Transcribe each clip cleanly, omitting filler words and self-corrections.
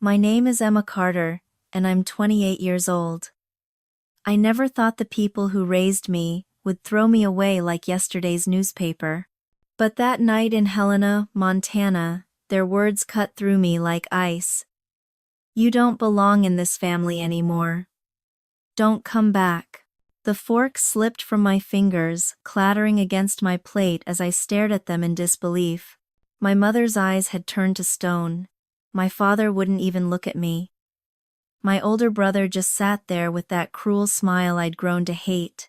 My name is Emma Carter, and I'm 28 years old. I never thought the people who raised me would throw me away like yesterday's newspaper. But that night in Helena, Montana, their words cut through me like ice. You don't belong in this family anymore. Don't come back. The fork slipped from my fingers, clattering against my plate as I stared at them in disbelief. My mother's eyes had turned to stone. My father wouldn't even look at me. My older brother just sat there with that cruel smile I'd grown to hate.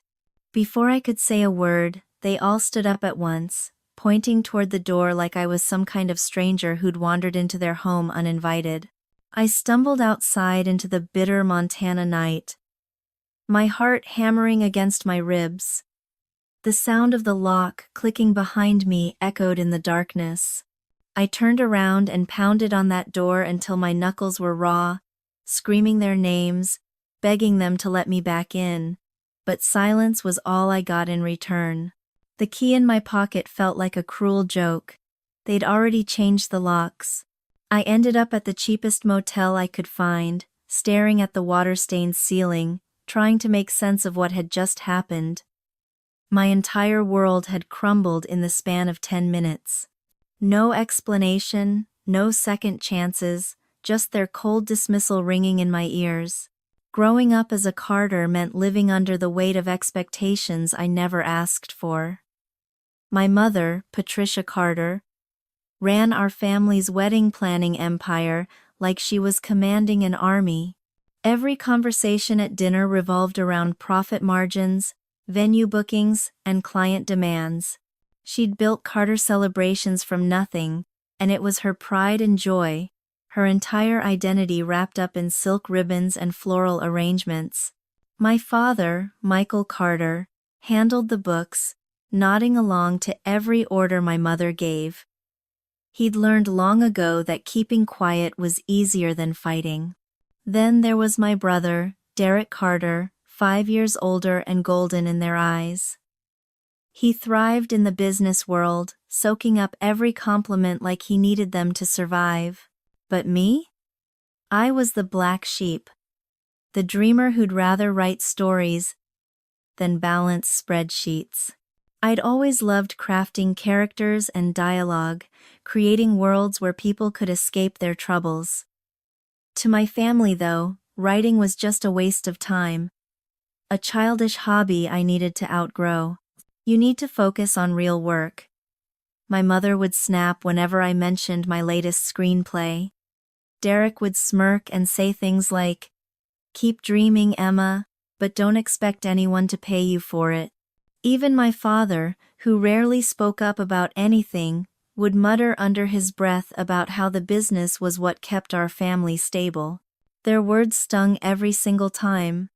Before I could say a word, they all stood up at once, pointing toward the door like I was some kind of stranger who'd wandered into their home uninvited. I stumbled outside into the bitter Montana night, my heart hammering against my ribs. The sound of the lock clicking behind me echoed in the darkness. I turned around and pounded on that door until my knuckles were raw, screaming their names, begging them to let me back in. But silence was all I got in return. The key in my pocket felt like a cruel joke. They'd already changed the locks. I ended up at the cheapest motel I could find, staring at the water-stained ceiling, trying to make sense of what had just happened. My entire world had crumbled in the span of 10 minutes. No explanation, no second chances, just their cold dismissal ringing in my ears. Growing up as a Carter meant living under the weight of expectations I never asked for. My mother, Patricia Carter, ran our family's wedding planning empire like she was commanding an army. Every conversation at dinner revolved around profit margins, venue bookings, and client demands. She'd built Carter celebrations from nothing, and it was her pride and joy, her entire identity wrapped up in silk ribbons and floral arrangements. My father, Michael Carter, handled the books, nodding along to every order my mother gave. He'd learned long ago that keeping quiet was easier than fighting. Then there was my brother, Derek Carter, 5 years older and golden in their eyes. He thrived in the business world, soaking up every compliment like he needed them to survive. But me? I was the black sheep. The dreamer who'd rather write stories than balance spreadsheets. I'd always loved crafting characters and dialogue, creating worlds where people could escape their troubles. To my family, though, writing was just a waste of time. A childish hobby I needed to outgrow. You need to focus on real work. My mother would snap whenever I mentioned my latest screenplay. Derek would smirk and say things like, "Keep dreaming, Emma, but don't expect anyone to pay you for it." Even my father, who rarely spoke up about anything, would mutter under his breath about how the business was what kept our family stable. Their words stung every single time.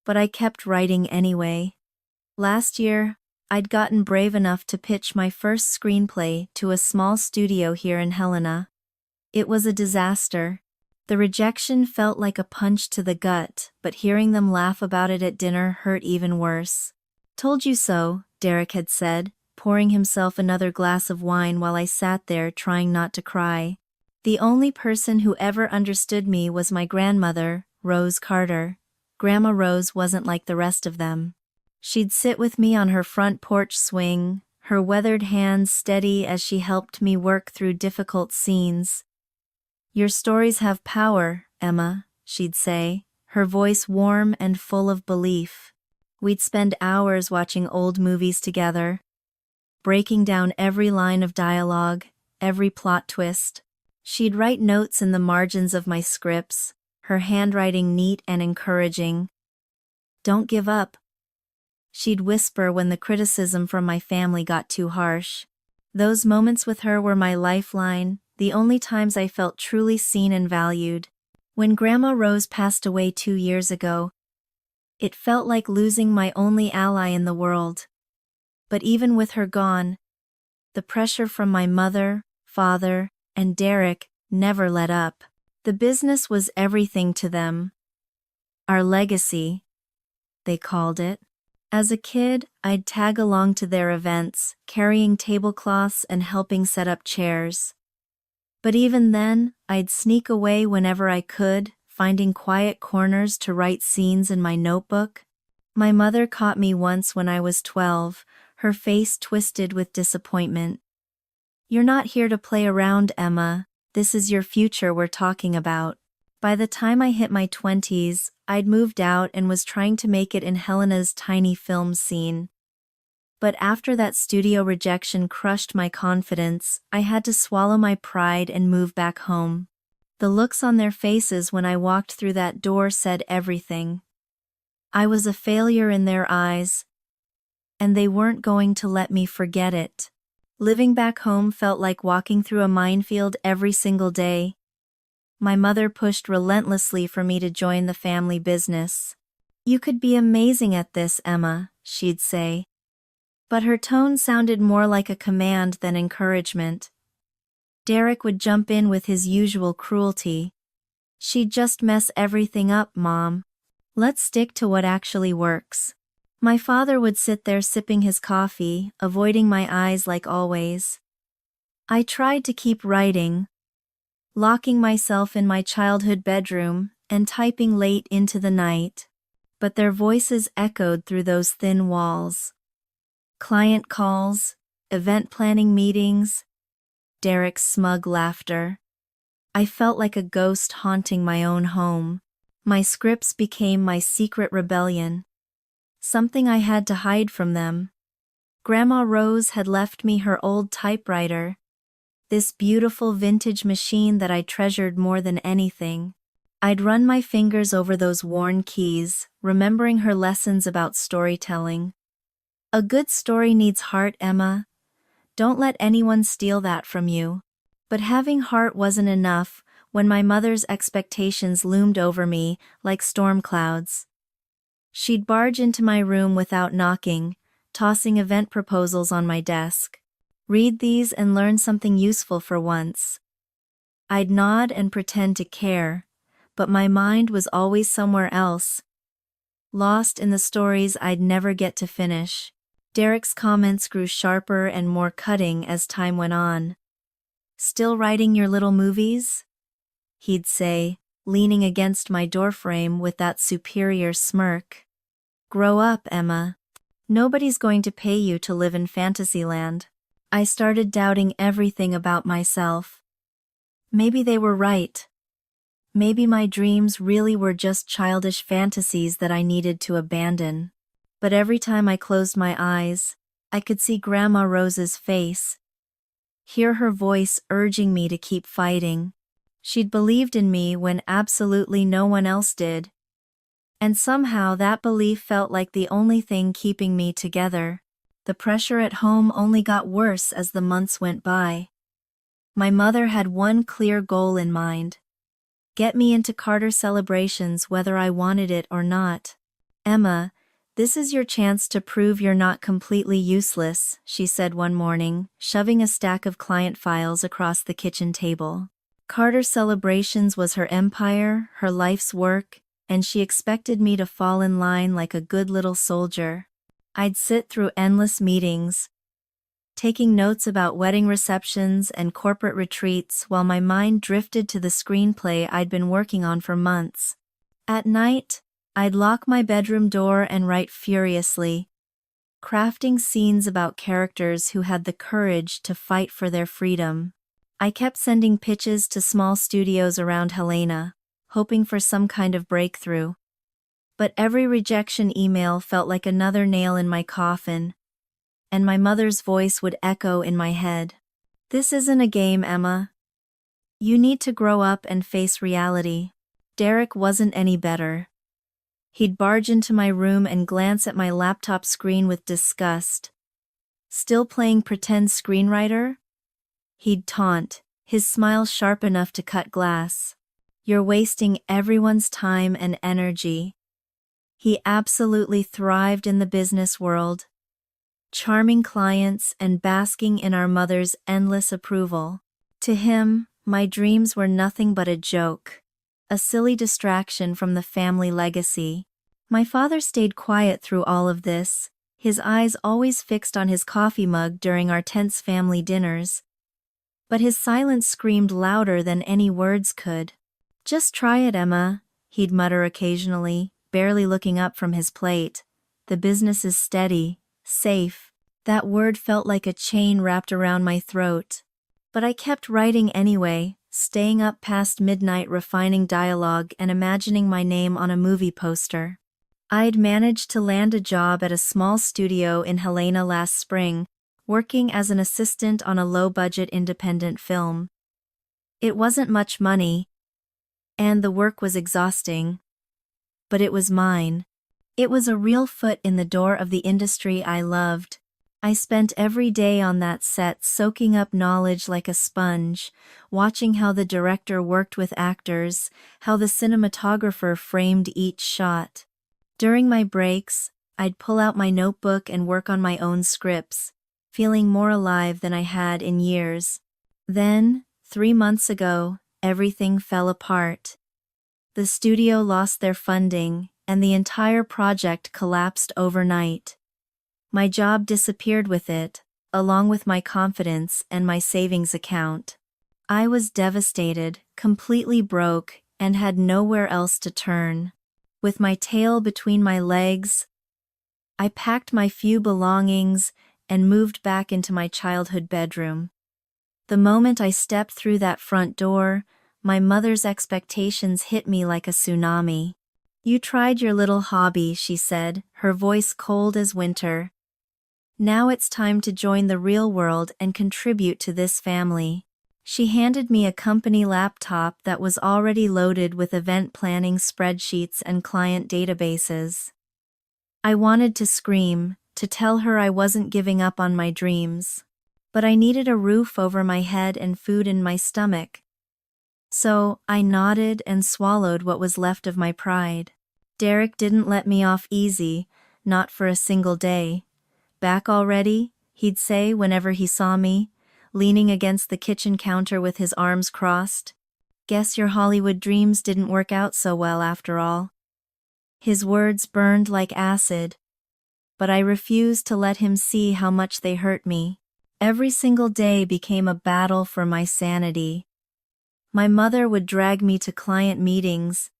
But I kept writing anyway. Last year, I'd gotten brave enough to pitch my first screenplay to a small studio here in Helena. It was a disaster. The rejection felt like a punch to the gut, but hearing them laugh about it at dinner hurt even worse. "Told you so," Derek had said, pouring himself another glass of wine while I sat there trying not to cry. The only person who ever understood me was my grandmother, Rose Carter. Grandma Rose wasn't like the rest of them. She'd sit with me on her front porch swing, her weathered hands steady as she helped me work through difficult scenes. "Your stories have power, Emma," she'd say, her voice warm and full of belief. We'd spend hours watching old movies together, breaking down every line of dialogue, every plot twist. She'd write notes in the margins of my scripts, her handwriting neat and encouraging. "Don't give up," she'd whisper when the criticism from my family got too harsh. Those moments with her were my lifeline, the only times I felt truly seen and valued. When Grandma Rose passed away 2 years ago, it felt like losing my only ally in the world. But even with her gone, the pressure from my mother, father, and Derek never let up. The business was everything to them. Our legacy, they called it. As a kid, I'd tag along to their events, carrying tablecloths and helping set up chairs. But even then, I'd sneak away whenever I could, finding quiet corners to write scenes in my notebook. My mother caught me once when I was 12, her face twisted with disappointment. "You're not here to play around, Emma. This is your future we're talking about." By the time I hit my 20s, I'd moved out and was trying to make it in Helena's tiny film scene. But after that studio rejection crushed my confidence, I had to swallow my pride and move back home. The looks on their faces when I walked through that door said everything. I was a failure in their eyes, and they weren't going to let me forget it. Living back home felt like walking through a minefield every single day. My mother pushed relentlessly for me to join the family business. "You could be amazing at this, Emma," she'd say. But her tone sounded more like a command than encouragement. Derek would jump in with his usual cruelty. "She'd just mess everything up, Mom. Let's stick to what actually works." My father would sit there sipping his coffee, avoiding my eyes like always. I tried to keep writing, locking myself in my childhood bedroom and typing late into the night. But their voices echoed through those thin walls. Client calls, event planning meetings, Derek's smug laughter. I felt like a ghost haunting my own home. My scripts became my secret rebellion, something I had to hide from them. Grandma Rose had left me her old typewriter, this beautiful vintage machine that I treasured more than anything. I'd run my fingers over those worn keys, remembering her lessons about storytelling. "A good story needs heart, Emma. Don't let anyone steal that from you." But having heart wasn't enough when my mother's expectations loomed over me like storm clouds. She'd barge into my room without knocking, tossing event proposals on my desk. "Read these and learn something useful for once." I'd nod and pretend to care, but my mind was always somewhere else, lost in the stories I'd never get to finish. Derek's comments grew sharper and more cutting as time went on. "Still writing your little movies?" he'd say, leaning against my doorframe with that superior smirk. "Grow up, Emma. Nobody's going to pay you to live in Fantasyland." I started doubting everything about myself. Maybe they were right. Maybe my dreams really were just childish fantasies that I needed to abandon. But every time I closed my eyes, I could see Grandma Rose's face, hear her voice urging me to keep fighting. She'd believed in me when absolutely no one else did. And somehow that belief felt like the only thing keeping me together. The pressure at home only got worse as the months went by. My mother had one clear goal in mind: get me into Carter celebrations whether I wanted it or not. "Emma, this is your chance to prove you're not completely useless," she said one morning, shoving a stack of client files across the kitchen table. Carter Celebrations was her empire, her life's work, and she expected me to fall in line like a good little soldier. I'd sit through endless meetings, taking notes about wedding receptions and corporate retreats while my mind drifted to the screenplay I'd been working on for months. At night, I'd lock my bedroom door and write furiously, crafting scenes about characters who had the courage to fight for their freedom. I kept sending pitches to small studios around Helena, hoping for some kind of breakthrough. But every rejection email felt like another nail in my coffin, and my mother's voice would echo in my head. "This isn't a game, Emma. You need to grow up and face reality." Derek wasn't any better. He'd barge into my room and glance at my laptop screen with disgust. "Still playing pretend screenwriter?" He'd taunt, his smile sharp enough to cut glass. "You're wasting everyone's time and energy." He absolutely thrived in the business world, charming clients and basking in our mother's endless approval. To him, my dreams were nothing but a joke, a silly distraction from the family legacy. My father stayed quiet through all of this, his eyes always fixed on his coffee mug during our tense family dinners. But his silence screamed louder than any words could. "Just try it, Emma," he'd mutter occasionally, barely looking up from his plate. "The business is steady, safe." That word felt like a chain wrapped around my throat. But I kept writing anyway, staying up past midnight refining dialogue and imagining my name on a movie poster. I'd managed to land a job at a small studio in Helena last spring, working as an assistant on a low-budget independent film. It wasn't much money, and the work was exhausting. But it was mine. It was a real foot in the door of the industry I loved. I spent every day on that set soaking up knowledge like a sponge, watching how the director worked with actors, how the cinematographer framed each shot. During my breaks, I'd pull out my notebook and work on my own scripts, feeling more alive than I had in years. Then, 3 months ago, everything fell apart. The studio lost their funding, and the entire project collapsed overnight. My job disappeared with it, along with my confidence and my savings account. I was devastated, completely broke, and had nowhere else to turn. With my tail between my legs, I packed my few belongings and moved back into my childhood bedroom. The moment I stepped through that front door, my mother's expectations hit me like a tsunami. "You tried your little hobby," she said, her voice cold as winter. "Now it's time to join the real world and contribute to this family." She handed me a company laptop that was already loaded with event planning spreadsheets and client databases. I wanted to scream, to tell her I wasn't giving up on my dreams. But I needed a roof over my head and food in my stomach. So, I nodded and swallowed what was left of my pride. Derek didn't let me off easy, not for a single day. "Back already?" he'd say whenever he saw me, leaning against the kitchen counter with his arms crossed. "Guess your Hollywood dreams didn't work out so well after all." His words burned like acid, but I refused to let him see how much they hurt me. Every single day became a battle for my sanity. My mother would drag me to client meetings,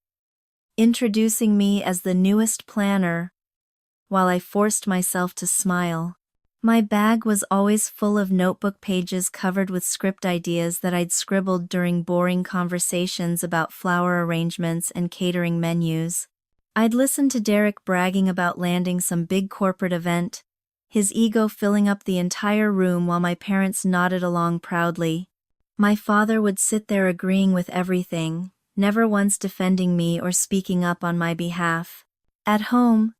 introducing me as the newest planner, while I forced myself to smile. My bag was always full of notebook pages covered with script ideas that I'd scribbled during boring conversations about flower arrangements and catering menus. I'd listen to Derek bragging about landing some big corporate event, his ego filling up the entire room while my parents nodded along proudly. My father would sit there agreeing with everything, never once defending me or speaking up on my behalf. At home,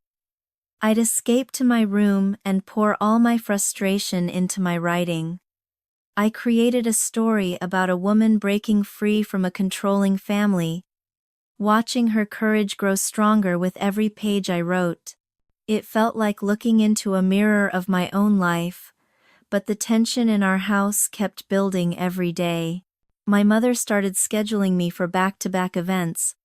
I'd escape to my room and pour all my frustration into my writing. I created a story about a woman breaking free from a controlling family, watching her courage grow stronger with every page I wrote. It felt like looking into a mirror of my own life, but the tension in our house kept building every day. My mother started scheduling me for back-to-back events,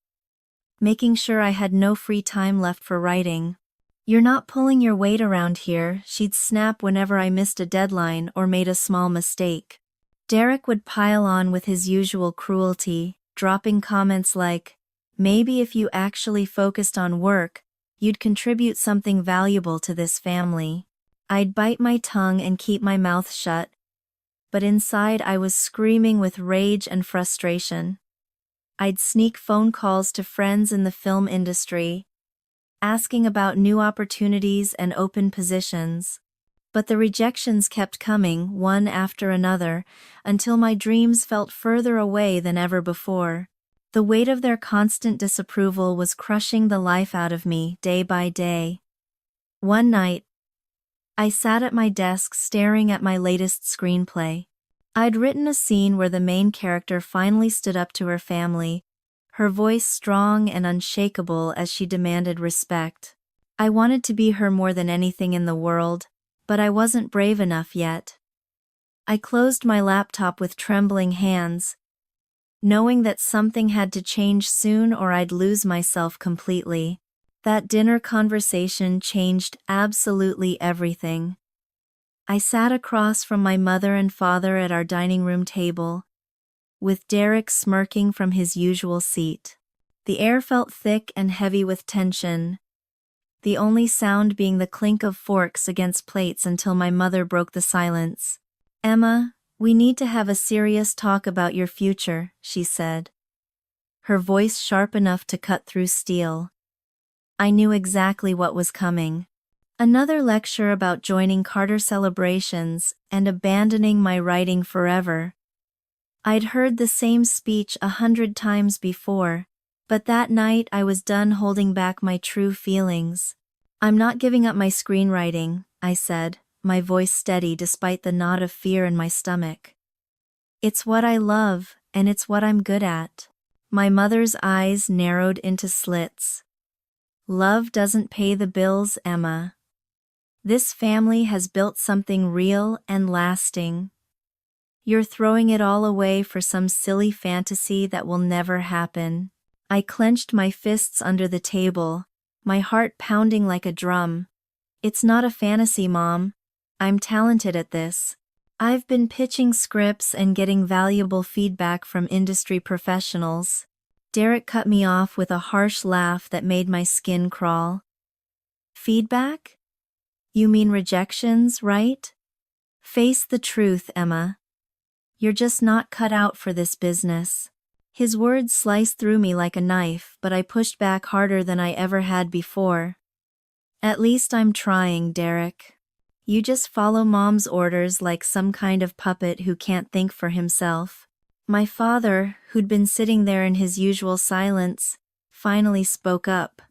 making sure I had no free time left for writing. "You're not pulling your weight around here," she'd snap whenever I missed a deadline or made a small mistake. Derek would pile on with his usual cruelty, dropping comments like, "Maybe if you actually focused on work, you'd contribute something valuable to this family." I'd bite my tongue and keep my mouth shut, but inside I was screaming with rage and frustration. I'd sneak phone calls to friends in the film industry, asking about new opportunities and open positions. But the rejections kept coming, one after another, until my dreams felt further away than ever before. The weight of their constant disapproval was crushing the life out of me, day by day. One night, I sat at my desk staring at my latest screenplay. I'd written a scene where the main character finally stood up to her family, her voice strong and unshakable as she demanded respect. I wanted to be her more than anything in the world, but I wasn't brave enough yet. I closed my laptop with trembling hands, knowing that something had to change soon or I'd lose myself completely. That dinner conversation changed absolutely everything. I sat across from my mother and father at our dining room table, with Derek smirking from his usual seat. The air felt thick and heavy with tension, the only sound being the clink of forks against plates until my mother broke the silence. "Emma, we need to have a serious talk about your future," she said, her voice sharp enough to cut through steel. I knew exactly what was coming. Another lecture about joining Carter celebrations and abandoning my writing forever. I'd heard the same speech 100 times before, but that night I was done holding back my true feelings. "I'm not giving up my screenwriting," I said, my voice steady despite the knot of fear in my stomach. "It's what I love, and it's what I'm good at." My mother's eyes narrowed into slits. "Love doesn't pay the bills, Emma. This family has built something real and lasting. You're throwing it all away for some silly fantasy that will never happen." I clenched my fists under the table, my heart pounding like a drum. "It's not a fantasy, Mom. I'm talented at this. I've been pitching scripts and getting valuable feedback from industry professionals." Derek cut me off with a harsh laugh that made my skin crawl. "Feedback? You mean rejections, right? Face the truth, Emma. You're just not cut out for this business." His words sliced through me like a knife, but I pushed back harder than I ever had before. "At least I'm trying, Derek. You just follow Mom's orders like some kind of puppet who can't think for himself." My father, who'd been sitting there in his usual silence, finally spoke up.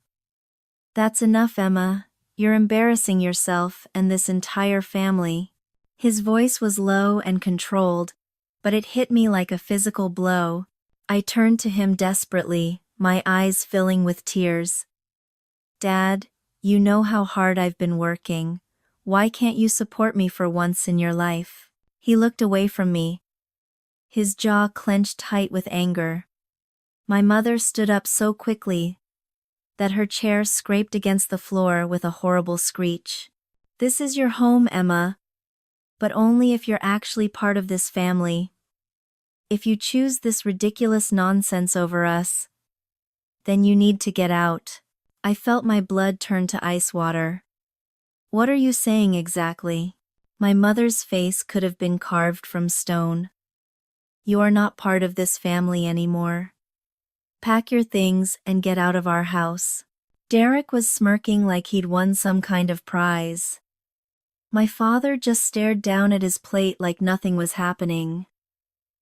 "That's enough, Emma. You're embarrassing yourself and this entire family." His voice was low and controlled, but it hit me like a physical blow. I turned to him desperately, my eyes filling with tears. "Dad, you know how hard I've been working. Why can't you support me for once in your life?" He looked away from me, his jaw clenched tight with anger. My mother stood up so quickly that her chair scraped against the floor with a horrible screech. "This is your home, Emma, but only if you're actually part of this family. If you choose this ridiculous nonsense over us, then you need to get out." I felt my blood turn to ice water. "What are you saying exactly?" My mother's face could have been carved from stone. "You are not part of this family anymore. Pack your things and get out of our house." Derek was smirking like he'd won some kind of prize. My father just stared down at his plate like nothing was happening.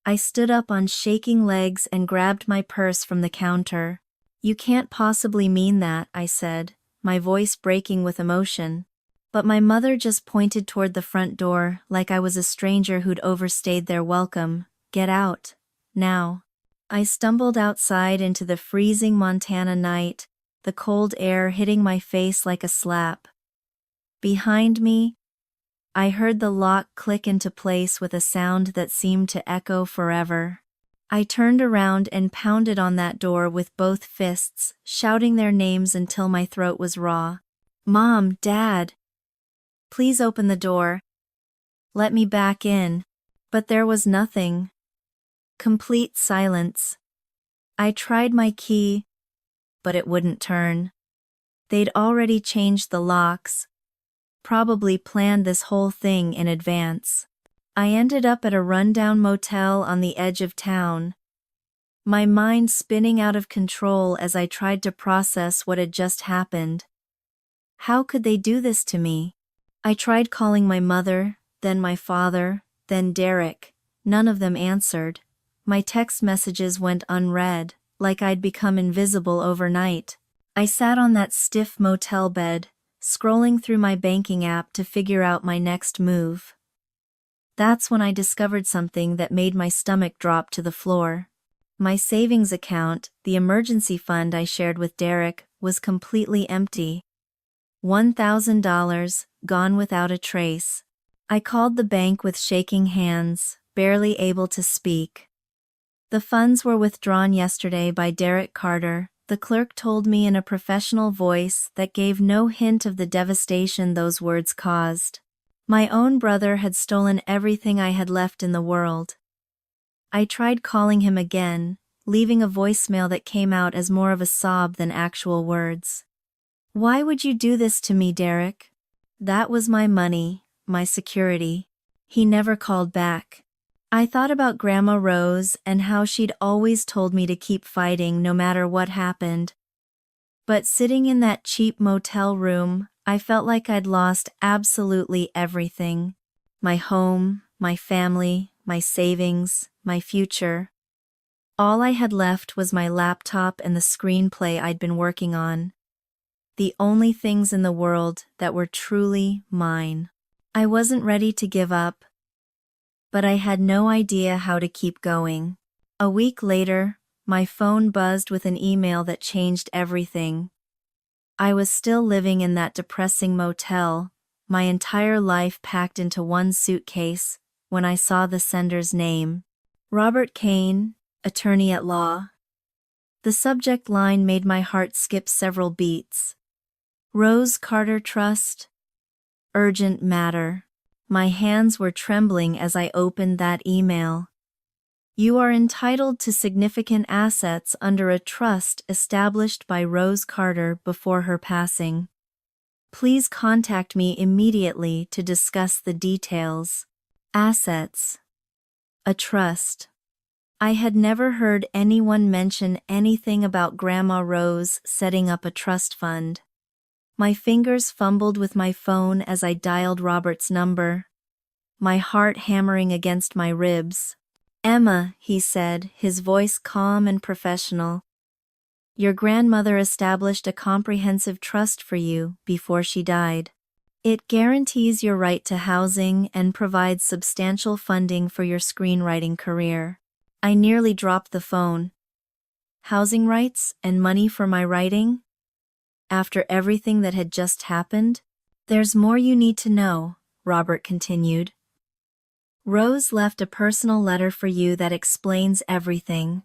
I stood up on shaking legs and grabbed my purse from the counter. "You can't possibly mean that," I said, my voice breaking with emotion. But my mother just pointed toward the front door like I was a stranger who'd overstayed their welcome. "Get out. Now." I stumbled outside into the freezing Montana night, the cold air hitting my face like a slap. Behind me, I heard the lock click into place with a sound that seemed to echo forever. I turned around and pounded on that door with both fists, shouting their names until my throat was raw. "Mom, Dad! Please open the door. Let me back in." But there was nothing. Complete silence. I tried my key, but it wouldn't turn. They'd already changed the locks, probably planned this whole thing in advance. I ended up at a rundown motel on the edge of town, my mind spinning out of control as I tried to process what had just happened. How could they do this to me? I tried calling my mother, then my father, then Derek. None of them answered. My text messages went unread, like I'd become invisible overnight. I sat on that stiff motel bed, scrolling through my banking app to figure out my next move. That's when I discovered something that made my stomach drop to the floor. My savings account, the emergency fund I shared with Derek, was completely empty. $1,000, gone without a trace. I called the bank with shaking hands, barely able to speak. "The funds were withdrawn yesterday by Derek Carter," the clerk told me in a professional voice that gave no hint of the devastation those words caused. My own brother had stolen everything I had left in the world. I tried calling him again, leaving a voicemail that came out as more of a sob than actual words. "Why would you do this to me, Derek? That was my money, my security." He never called back. I thought about Grandma Rose and how she'd always told me to keep fighting no matter what happened. But sitting in that cheap motel room, I felt like I'd lost absolutely everything. My home, my family, my savings, my future. All I had left was my laptop and the screenplay I'd been working on. The only things in the world that were truly mine. I wasn't ready to give up, but I had no idea how to keep going. A week later, my phone buzzed with an email that changed everything. I was still living in that depressing motel, my entire life packed into one suitcase, when I saw the sender's name. Robert Kane, attorney at law. The subject line made my heart skip several beats. Rose Carter Trust. Urgent matter. My hands were trembling as I opened that email. "You are entitled to significant assets under a trust established by Rose Carter before her passing. Please contact me immediately to discuss the details." Assets. A trust. I had never heard anyone mention anything about Grandma Rose setting up a trust fund. My fingers fumbled with my phone as I dialed Robert's number, my heart hammering against my ribs. "Emma," he said, his voice calm and professional. "Your grandmother established a comprehensive trust for you before she died. It guarantees your right to housing and provides substantial funding for your screenwriting career." I nearly dropped the phone. Housing rights and money for my writing? After everything that had just happened? "There's more you need to know," Robert continued. "Rose left a personal letter for you that explains everything.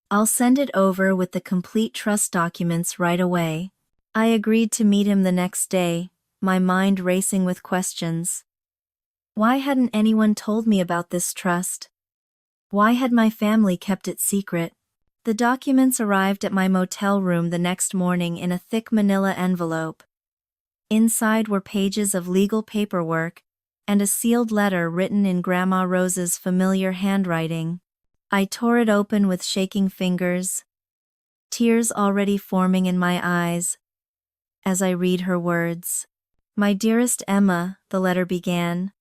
I'll send it over with the complete trust documents right away." I agreed to meet him the next day, my mind racing with questions. Why hadn't anyone told me about this trust? Why had my family kept it secret? The documents arrived at my motel room the next morning in a thick manila envelope. Inside were pages of legal paperwork and a sealed letter written in Grandma Rose's familiar handwriting. I tore it open with shaking fingers, tears already forming in my eyes as I read her words. "My dearest Emma," the letter began,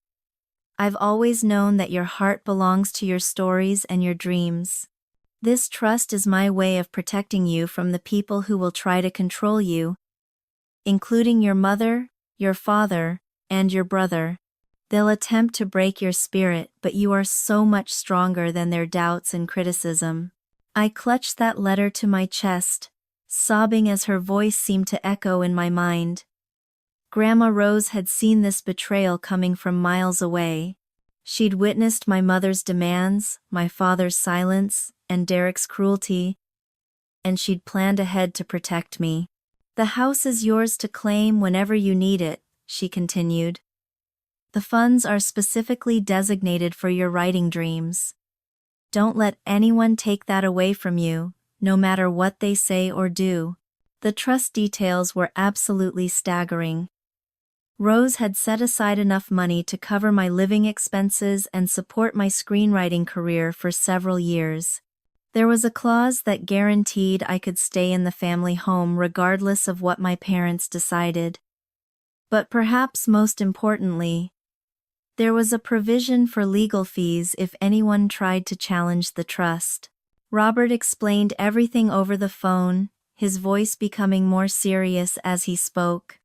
"I've always known that your heart belongs to your stories and your dreams. This trust is my way of protecting you from the people who will try to control you, including your mother, your father, and your brother. They'll attempt to break your spirit, but you are so much stronger than their doubts and criticism." I clutched that letter to my chest, sobbing as her voice seemed to echo in my mind. Grandma Rose had seen this betrayal coming from miles away. She'd witnessed my mother's demands, my father's silence, and Derek's cruelty, and she'd planned ahead to protect me. "The house is yours to claim whenever you need it," she continued. "The funds are specifically designated for your writing dreams. Don't let anyone take that away from you, no matter what they say or do." The trust details were absolutely staggering. Rose had set aside enough money to cover my living expenses and support my screenwriting career for several years. There was a clause that guaranteed I could stay in the family home regardless of what my parents decided. But perhaps most importantly, there was a provision for legal fees if anyone tried to challenge the trust. Robert explained everything over the phone, his voice becoming more serious as he spoke.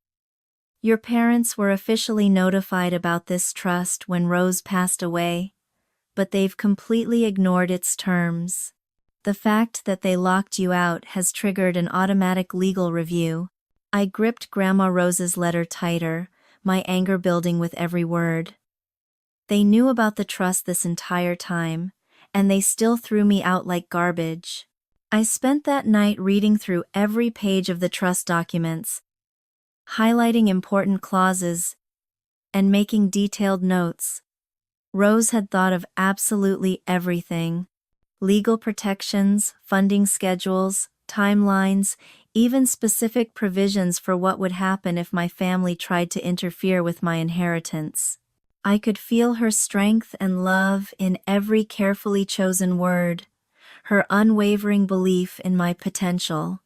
"Your parents were officially notified about this trust when Rose passed away, but they've completely ignored its terms. The fact that they locked you out has triggered an automatic legal review." I gripped Grandma Rose's letter tighter, my anger building with every word. They knew about the trust this entire time, and they still threw me out like garbage. I spent that night reading through every page of the trust documents, highlighting important clauses, and making detailed notes. Rose had thought of absolutely everything: legal protections, funding schedules, timelines, even specific provisions for what would happen if my family tried to interfere with my inheritance. I could feel her strength and love in every carefully chosen word, her unwavering belief in my potential.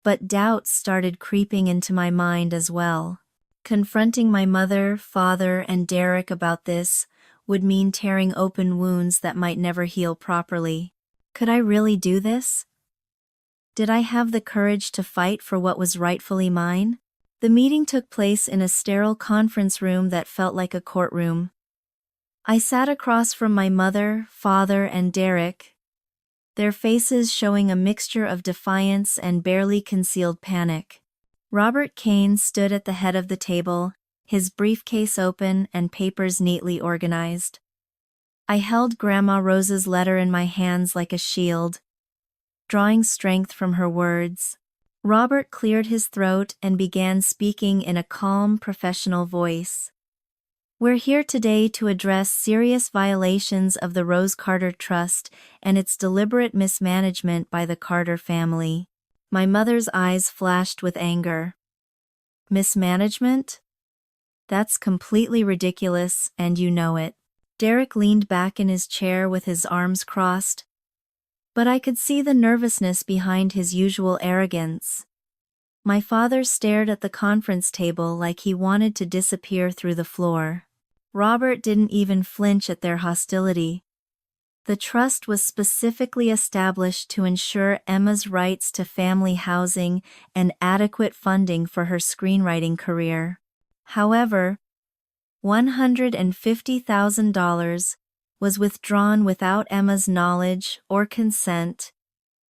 But doubts started creeping into my mind as well. Confronting my mother, father, and Derek about this would mean tearing open wounds that might never heal properly. Could I really do this? Did I have the courage to fight for what was rightfully mine? The meeting took place in a sterile conference room that felt like a courtroom. I sat across from my mother, father, and Derek, their faces showing a mixture of defiance and barely concealed panic. Robert Kane stood at the head of the table, his briefcase open and papers neatly organized. I held Grandma Rose's letter in my hands like a shield, drawing strength from her words. Robert cleared his throat and began speaking in a calm, professional voice. We're here today to address serious violations of the Rose Carter Trust and its deliberate mismanagement by the Carter family. My mother's eyes flashed with anger. Mismanagement? That's completely ridiculous, and you know it. Derek leaned back in his chair with his arms crossed, but I could see the nervousness behind his usual arrogance. My father stared at the conference table like he wanted to disappear through the floor. Robert didn't even flinch at their hostility. The trust was specifically established to ensure Emma's rights to family housing and adequate funding for her screenwriting career. However, $150,000 was withdrawn without Emma's knowledge or consent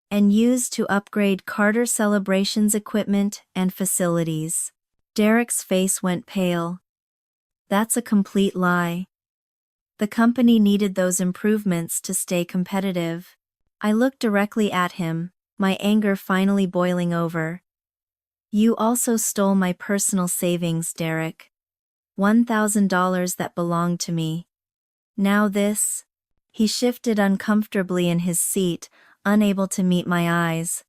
and used to upgrade Carter Celebrations equipment and facilities. Derek's face went pale. That's a complete lie. The company needed those improvements to stay competitive. I looked directly at him, my anger finally boiling over. You also stole my personal savings, Derek. $1,000 that belonged to me. Now this. He shifted uncomfortably in his seat, unable to meet my eyes.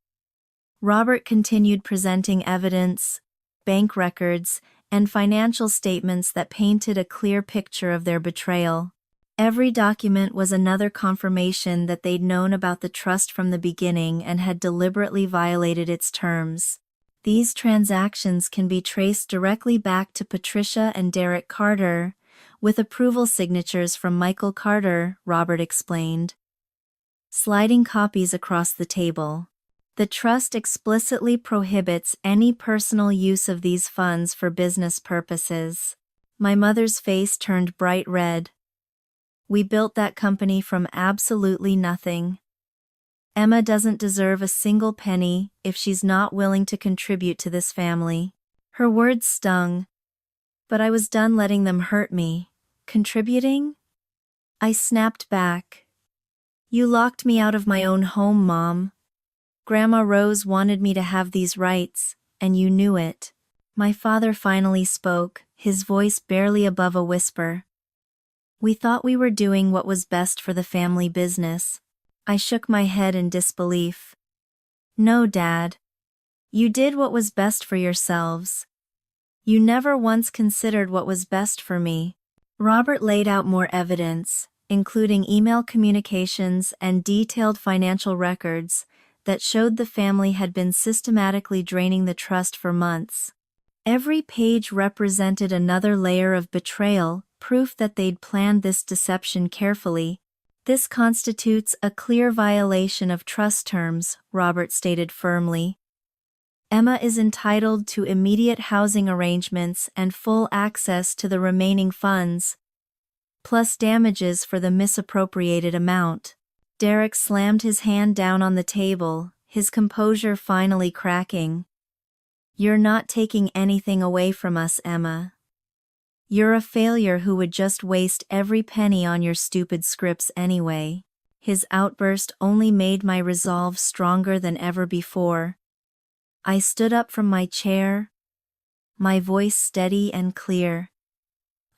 Robert continued presenting evidence, bank records, and financial statements that painted a clear picture of their betrayal. Every document was another confirmation that they'd known about the trust from the beginning and had deliberately violated its terms. These transactions can be traced directly back to Patricia and Derek Carter, with approval signatures from Michael Carter, Robert explained. Sliding copies across the table. The trust explicitly prohibits any personal use of these funds for business purposes. My mother's face turned bright red. We built that company from absolutely nothing. Emma doesn't deserve a single penny if she's not willing to contribute to this family. Her words stung, but I was done letting them hurt me. Contributing? I snapped back. You locked me out of my own home, Mom. Grandma Rose wanted me to have these rights, and you knew it. My father finally spoke, his voice barely above a whisper. We thought we were doing what was best for the family business. I shook my head in disbelief. No, Dad. You did what was best for yourselves. You never once considered what was best for me. Robert laid out more evidence, including email communications and detailed financial records, that showed the family had been systematically draining the trust for months. Every page represented another layer of betrayal, proof that they'd planned this deception carefully. This constitutes a clear violation of trust terms, Robert stated firmly. Emma is entitled to immediate housing arrangements and full access to the remaining funds, plus damages for the misappropriated amount. Derek slammed his hand down on the table, his composure finally cracking. You're not taking anything away from us, Emma. You're a failure who would just waste every penny on your stupid scripts anyway. His outburst only made my resolve stronger than ever before. I stood up from my chair, my voice steady and clear.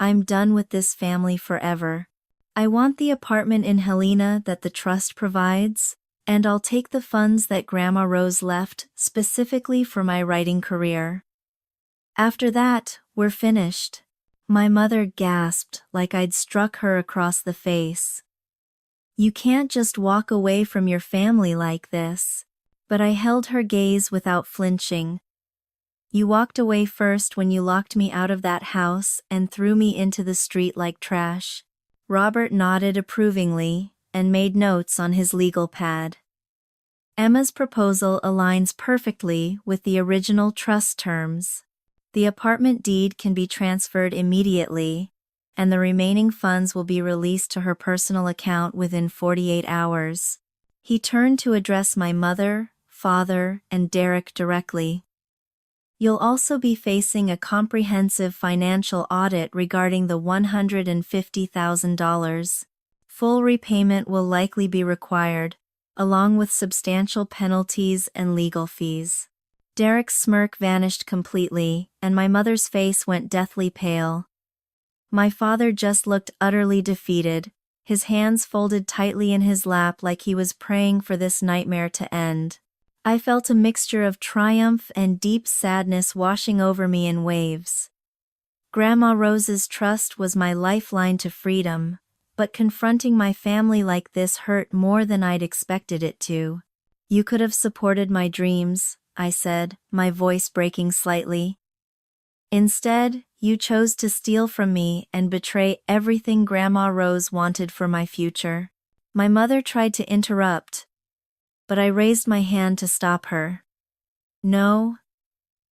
I'm done with this family forever. I want the apartment in Helena that the trust provides, and I'll take the funds that Grandma Rose left specifically for my writing career. After that, we're finished. My mother gasped like I'd struck her across the face. You can't just walk away from your family like this. But I held her gaze without flinching. You walked away first when you locked me out of that house and threw me into the street like trash. Robert nodded approvingly and made notes on his legal pad. Emma's proposal aligns perfectly with the original trust terms. The apartment deed can be transferred immediately, and the remaining funds will be released to her personal account within 48 hours. He turned to address my mother, father, and Derek directly. You'll also be facing a comprehensive financial audit regarding the $150,000. Full repayment will likely be required, along with substantial penalties and legal fees. Derek's smirk vanished completely, and my mother's face went deathly pale. My father just looked utterly defeated, his hands folded tightly in his lap like he was praying for this nightmare to end. I felt a mixture of triumph and deep sadness washing over me in waves. Grandma Rose's trust was my lifeline to freedom, but confronting my family like this hurt more than I'd expected it to. You could have supported my dreams, I said, my voice breaking slightly. Instead, you chose to steal from me and betray everything Grandma Rose wanted for my future. My mother tried to interrupt, but I raised my hand to stop her. No.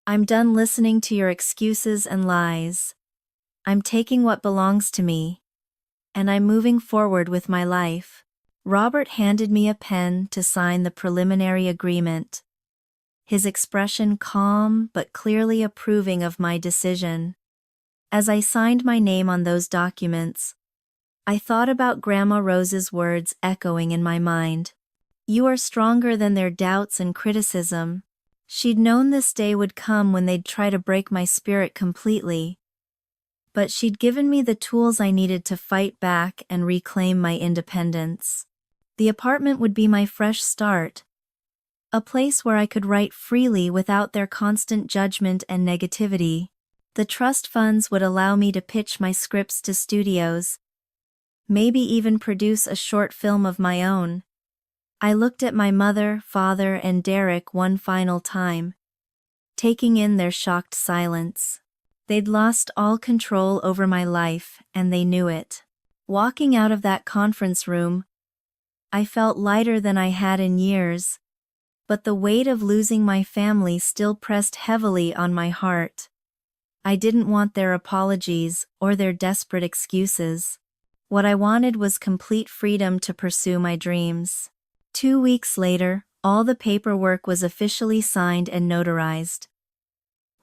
I'm done listening to your excuses and lies. I'm taking what belongs to me, and I'm moving forward with my life. Robert handed me a pen to sign the preliminary agreement, his expression calm but clearly approving of my decision. As I signed my name on those documents, I thought about Grandma Rose's words echoing in my mind. You are stronger than their doubts and criticism. She'd known this day would come when they'd try to break my spirit completely. But she'd given me the tools I needed to fight back and reclaim my independence. The apartment would be my fresh start, a place where I could write freely without their constant judgment and negativity. The trust funds would allow me to pitch my scripts to studios, maybe even produce a short film of my own. I looked at my mother, father, and Derek one final time, taking in their shocked silence. They'd lost all control over my life, and they knew it. Walking out of that conference room, I felt lighter than I had in years, but the weight of losing my family still pressed heavily on my heart. I didn't want their apologies or their desperate excuses. What I wanted was complete freedom to pursue my dreams. 2 weeks later, all the paperwork was officially signed and notarized.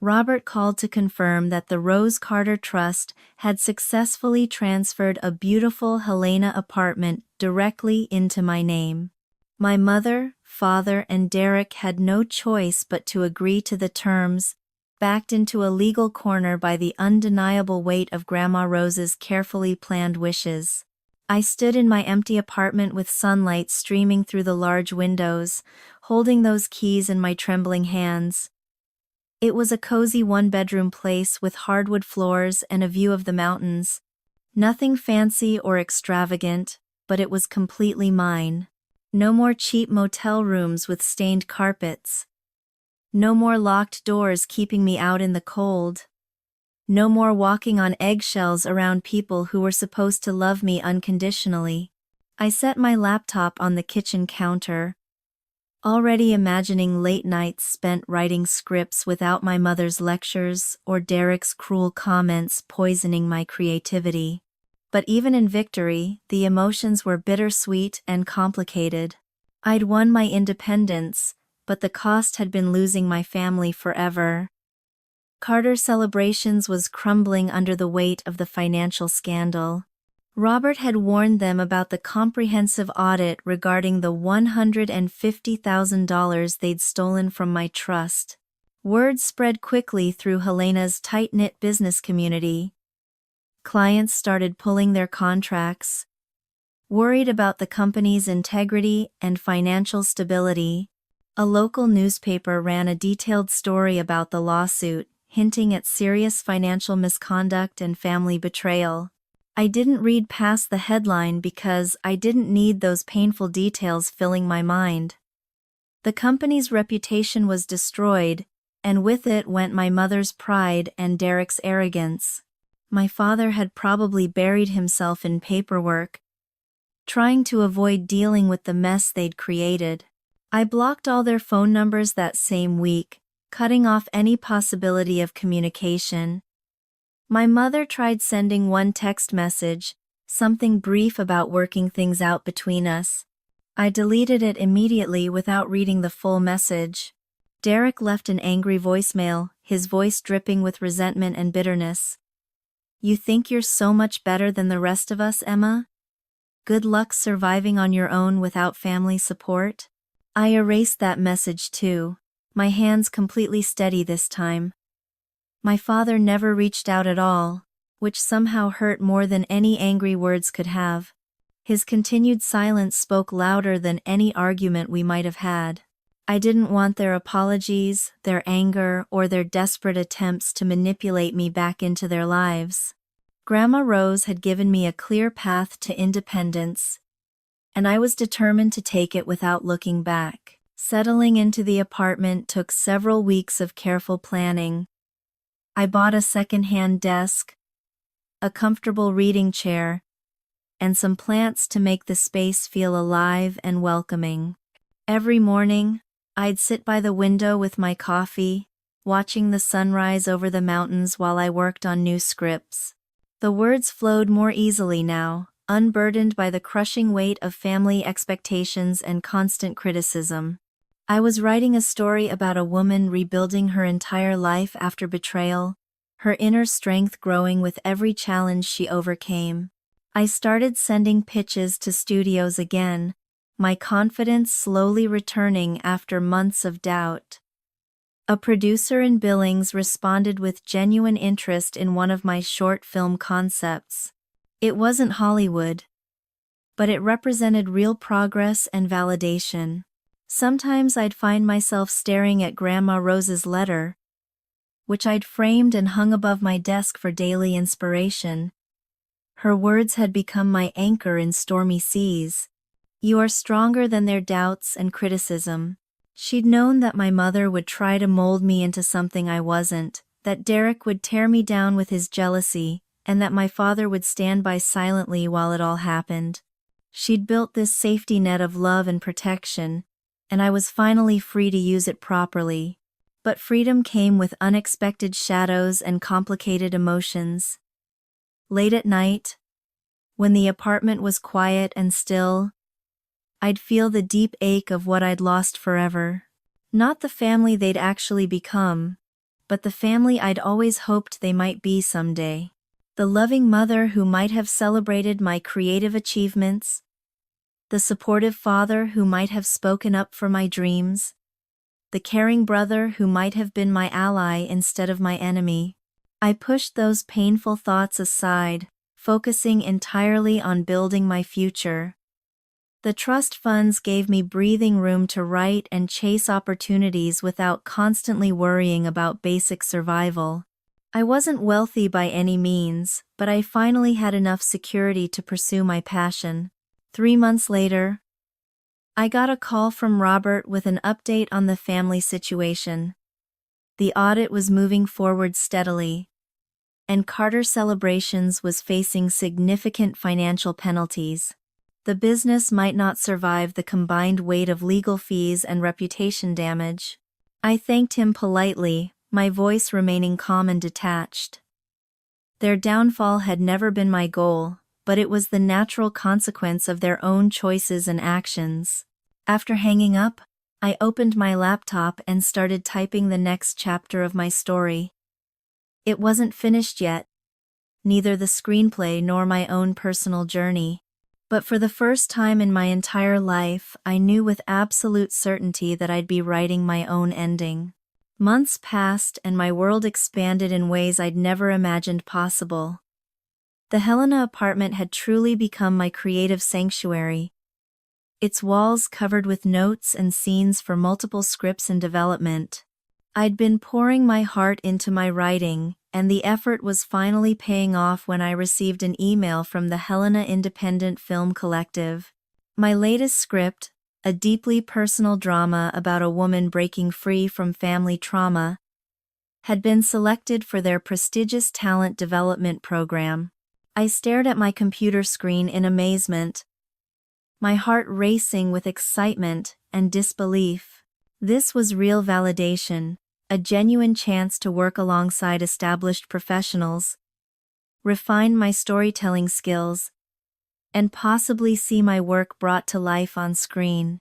Robert called to confirm that the Rose Carter Trust had successfully transferred a beautiful Helena apartment directly into my name. My mother, father, and Derek had no choice but to agree to the terms, backed into a legal corner by the undeniable weight of Grandma Rose's carefully planned wishes. I stood in my empty apartment with sunlight streaming through the large windows, holding those keys in my trembling hands. It was a cozy one-bedroom place with hardwood floors and a view of the mountains. Nothing fancy or extravagant, but it was completely mine. No more cheap motel rooms with stained carpets. No more locked doors keeping me out in the cold. No more walking on eggshells around people who were supposed to love me unconditionally. I set my laptop on the kitchen counter, already imagining late nights spent writing scripts without my mother's lectures or Derek's cruel comments poisoning my creativity. But even in victory, the emotions were bittersweet and complicated. I'd won my independence, but the cost had been losing my family forever. Carter Celebrations was crumbling under the weight of the financial scandal. Robert had warned them about the comprehensive audit regarding the $150,000 they'd stolen from my trust. Word spread quickly through Helena's tight-knit business community. Clients started pulling their contracts, worried about the company's integrity and financial stability. A local newspaper ran a detailed story about the lawsuit, hinting at serious financial misconduct and family betrayal. I didn't read past the headline because I didn't need those painful details filling my mind. The company's reputation was destroyed, and with it went my mother's pride and Derek's arrogance. My father had probably buried himself in paperwork, trying to avoid dealing with the mess they'd created. I blocked all their phone numbers that same week, cutting off any possibility of communication. My mother tried sending one text message, something brief about working things out between us. I deleted it immediately without reading the full message. Derek left an angry voicemail, his voice dripping with resentment and bitterness. "You think you're so much better than the rest of us, Emma? Good luck surviving on your own without family support." I erased that message too, my hands completely steady this time. My father never reached out at all, which somehow hurt more than any angry words could have. His continued silence spoke louder than any argument we might have had. I didn't want their apologies, their anger, or their desperate attempts to manipulate me back into their lives. Grandma Rose had given me a clear path to independence, and I was determined to take it without looking back. Settling into the apartment took several weeks of careful planning. I bought a second-hand desk, a comfortable reading chair, and some plants to make the space feel alive and welcoming. Every morning, I'd sit by the window with my coffee, watching the sunrise over the mountains while I worked on new scripts. The words flowed more easily now, unburdened by the crushing weight of family expectations and constant criticism. I was writing a story about a woman rebuilding her entire life after betrayal, her inner strength growing with every challenge she overcame. I started sending pitches to studios again, my confidence slowly returning after months of doubt. A producer in Billings responded with genuine interest in one of my short film concepts. It wasn't Hollywood, but it represented real progress and validation. Sometimes I'd find myself staring at Grandma Rose's letter, which I'd framed and hung above my desk for daily inspiration. Her words had become my anchor in stormy seas. "You are stronger than their doubts and criticism." She'd known that my mother would try to mold me into something I wasn't, that Derek would tear me down with his jealousy, and that my father would stand by silently while it all happened. She'd built this safety net of love and protection, and I was finally free to use it properly. But freedom came with unexpected shadows and complicated emotions. Late at night, when the apartment was quiet and still, I'd feel the deep ache of what I'd lost forever. Not the family they'd actually become, but the family I'd always hoped they might be someday. The loving mother who might have celebrated my creative achievements, the supportive father who might have spoken up for my dreams, the caring brother who might have been my ally instead of my enemy. I pushed those painful thoughts aside, focusing entirely on building my future. The trust funds gave me breathing room to write and chase opportunities without constantly worrying about basic survival. I wasn't wealthy by any means, but I finally had enough security to pursue my passion. 3 months later, I got a call from Robert with an update on the family situation. The audit was moving forward steadily, and Carter Celebrations was facing significant financial penalties. The business might not survive the combined weight of legal fees and reputation damage. I thanked him politely, my voice remaining calm and detached. Their downfall had never been my goal, but it was the natural consequence of their own choices and actions. After hanging up, I opened my laptop and started typing the next chapter of my story. It wasn't finished yet, neither the screenplay nor my own personal journey. But for the first time in my entire life, I knew with absolute certainty that I'd be writing my own ending. Months passed and my world expanded in ways I'd never imagined possible. The Helena apartment had truly become my creative sanctuary. Its walls covered with notes and scenes for multiple scripts in development. I'd been pouring my heart into my writing, and the effort was finally paying off when I received an email from the Helena Independent Film Collective. My latest script, a deeply personal drama about a woman breaking free from family trauma, had been selected for their prestigious talent development program. I stared at my computer screen in amazement, my heart racing with excitement and disbelief. This was real validation, a genuine chance to work alongside established professionals, refine my storytelling skills, and possibly see my work brought to life on screen.